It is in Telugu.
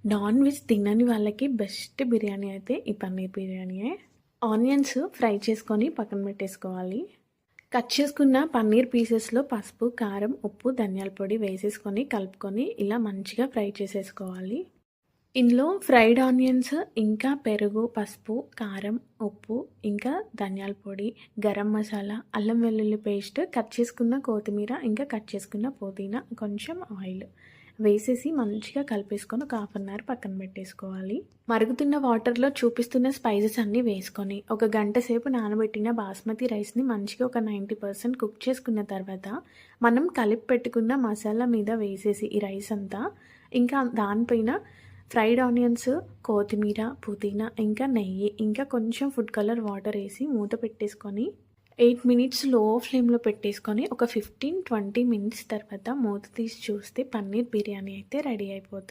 నాన్ వెజ్ తినని వాళ్ళకి బెస్ట్ బిర్యానీ అయితే ఈ పన్నీర్ బిర్యానీయే. ఆనియన్స్ ఫ్రై చేసుకొని పక్కన పెట్టేసుకోవాలి. కట్ చేసుకున్న పన్నీర్ పీసెస్లో పసుపు, కారం, ఉప్పు, ధనియాల పొడి వేసేసుకొని కలుపుకొని ఇలా మంచిగా ఫ్రై చేసేసుకోవాలి. ఇందులో ఫ్రైడ్ ఆనియన్స్, ఇంకా పెరుగు, పసుపు, కారం, ఉప్పు, ఇంకా ధనియాల పొడి, గరం మసాలా, అల్లం వెల్లుల్లి పేస్ట్, కట్ చేసుకున్న కొత్తిమీర, ఇంకా కట్ చేసుకున్న పుదీనా, కొంచెం ఆయిల్ వేసేసి మంచిగా కలిపేసుకొని ఒక హాఫ్ అన్ అవర్ పక్కన పెట్టేసుకోవాలి. మరుగుతున్న వాటర్లో చూపిస్తున్న స్పైసెస్ అన్నీ వేసుకొని ఒక గంట సేపు నానబెట్టిన బాస్మతి రైస్ని మంచిగా ఒక 90% కుక్ చేసుకున్న తర్వాత మనం కలిపి పెట్టుకున్న మసాలా మీద వేసేసి ఈ రైస్ అంతా, ఇంకా దానిపైన ఫ్రైడ్ ఆనియన్స్, కొత్తిమీర, పుదీనా, ఇంకా నెయ్యి, ఇంకా కొంచెం ఫుడ్ కలర్ వాటర్ వేసి మూత పెట్టేసుకొని 8 మినిట్స్ లో ఫ్లేమ్లో పెట్టేసుకొని ఒక 15-20 మినిట్స్ తర్వాత మూత తీసి చూస్తే పన్నీర్ బిర్యానీ అయితే రెడీ అయిపోతుంది.